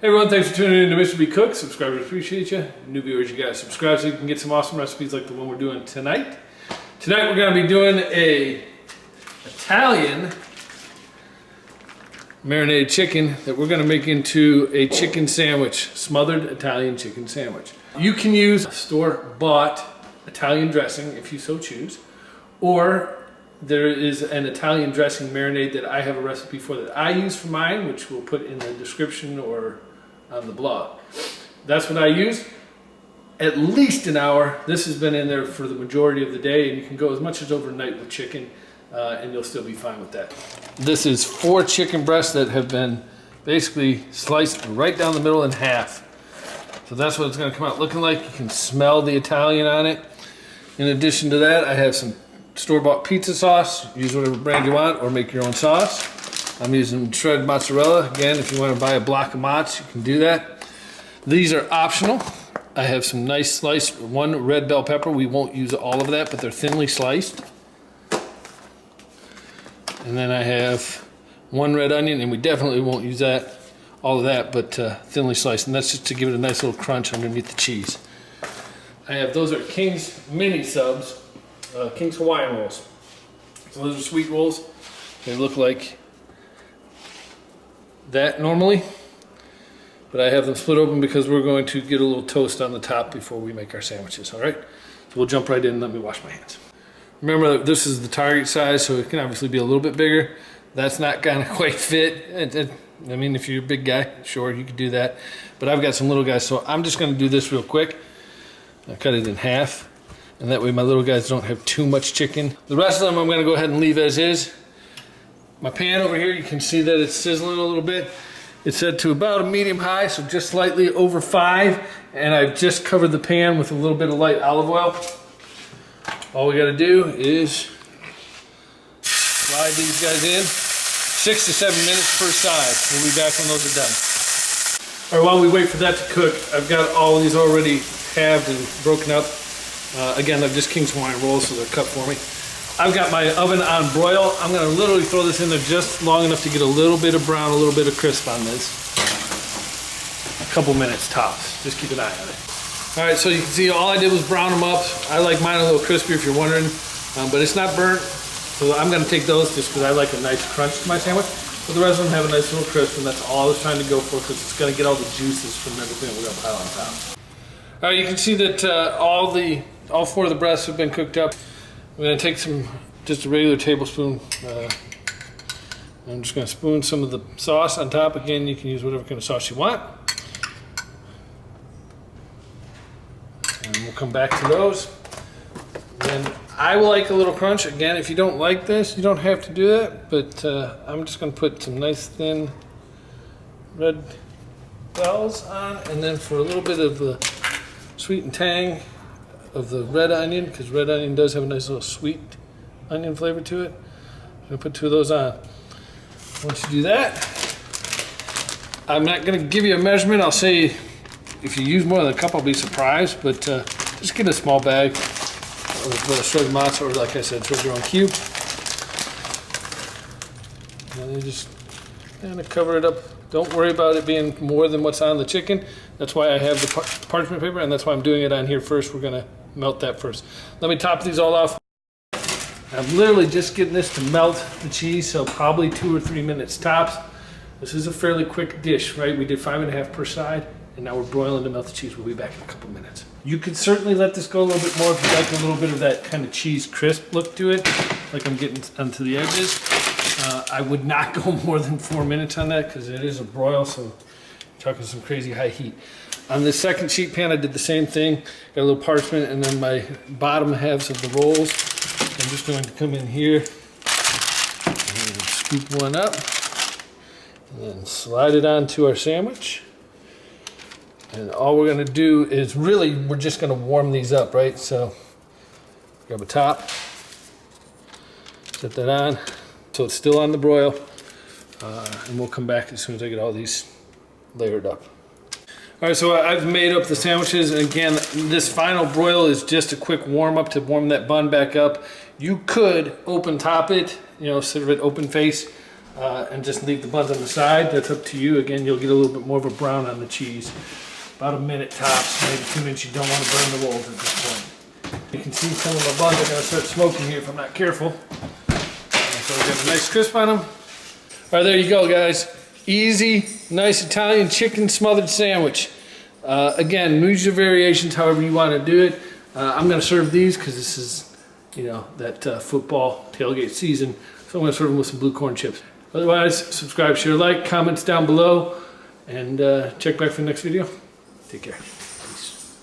Hey everyone, thanks for tuning in to Mr. B Cook. Subscribers appreciate you. New viewers, you guys subscribe so you can get some awesome recipes like the one we're doing tonight. Tonight we're going to be doing a Italian marinated chicken that we're going to make into a chicken sandwich, smothered Italian chicken sandwich. You can use store-bought Italian dressing if you so choose, or there is an Italian dressing marinade that I have a recipe for that I use for mine, which we'll put in the description or on the blog. That's what I use. At least an hour. This has been in there for the majority of the day, and you can go as much as overnight with chicken, and you'll still be fine with that. This is 4 chicken breasts that have been basically sliced right down the middle in half. So that's what it's going to come out looking like. You can smell the Italian on it. In addition to that, I have some store-bought pizza sauce. Use whatever brand you want or make your own sauce. I'm using shredded mozzarella. Again, if you want to buy a block of mozz, you can do that. These are optional. I have some nice sliced, 1 red bell pepper. We won't use all of that, but they're thinly sliced. And then I have 1 red onion, and we definitely won't use that, all of that, but thinly sliced. And that's just to give it a nice little crunch underneath the cheese. I have, those are King's mini subs, King's Hawaiian rolls. So those are sweet rolls. They look like that normally, but I have them split open because we're going to get a little toast on the top before we make our sandwiches. All right, so we'll jump right in and let me wash my hands. Remember that this is the target size, so it can obviously be a little bit bigger. That's not gonna quite fit. I mean, if you're a big guy, sure, you could do that, but I've got some little guys, so I'm just gonna do this real quick. I cut it in half, and that way my little guys don't have too much chicken. The rest of them I'm gonna go ahead and leave as is. My pan over here, you can see that it's sizzling a little bit. It's set to about a medium high, so just slightly over 5. And I've just covered the pan with a little bit of light olive oil. All we gotta do is slide these guys in. 6 to 7 minutes per side. We'll be back when those are done. All right, while we wait for that to cook, I've got all of these already halved and broken up. Again, they're just King's Hawaiian rolls, so they're cut for me. I've got my oven on broil. I'm gonna literally throw this in there just long enough to get a little bit of brown, a little bit of crisp on this. A couple minutes tops, just keep an eye on it. All right, so you can see all I did was brown them up. I like mine a little crispier if you're wondering, but it's not burnt. So I'm gonna take those just because I like a nice crunch to my sandwich. But the rest of them have a nice little crisp, and that's all I was trying to go for because it's gonna get all the juices from everything that we're gonna pile on top. All right, you can see that all 4 of the breasts have been cooked up. I'm going to take just a regular tablespoon. I'm just going to spoon some of the sauce on top. Again, you can use whatever kind of sauce you want. And we'll come back to those. And I like a little crunch. Again, if you don't like this, you don't have to do that. But I'm just going to put some nice thin red bells on. And then for a little bit of the sweet and tang of the red onion, because red onion does have a nice little sweet onion flavor to it. I'm gonna put 2 of those on. Once you do that, I'm not gonna give you a measurement. I'll say if you use more than a cup, I'll be surprised, but just get a small bag of shredded mozzarella, or like I said, shred your own cube. And you just kind of cover it up. Don't worry about it being more than what's on the chicken. That's why I have the parchment paper, and that's why I'm doing it on here first. We're gonna melt that first. Let me top these all off. I'm literally just getting this to melt the cheese, so probably 2 or 3 minutes tops. This is a fairly quick dish, right? We did 5.5 per side, and now we're broiling to melt the cheese. We'll be back in a couple minutes. You could certainly let this go a little bit more if you like a little bit of that kind of cheese crisp look to it, like I'm getting onto the edges. I would not go more than 4 minutes on that because it is a broil, so I'm talking some crazy high heat. On the second sheet pan, I did the same thing. Got a little parchment, and then my bottom halves of the rolls. I'm just going to come in here and scoop one up, and then slide it onto our sandwich. And all we're gonna do is really, we're just gonna warm these up, right? So grab a top, set that on. So it's still on the broil, and we'll come back as soon as I get all these layered up. All right, so I've made up the sandwiches, and again, this final broil is just a quick warm up to warm that bun back up. You could open top it, you know, serve it open face. and just leave the buns on the side. That's up to you. Again, you'll get a little bit more of a brown on the cheese. About a minute tops, maybe 2 minutes. You don't want to burn the rolls at this point. You can see some of my buns are going to start smoking here if I'm not careful. So we got a nice crisp on them. All right, there you go, guys. Easy, nice Italian chicken smothered sandwich. Again, use your variations however you want to do it. I'm going to serve these because this is, you know, that football tailgate season. So I'm going to serve them with some blue corn chips. Otherwise, subscribe, share, like, comments down below, and check back for the next video. Take care. Peace.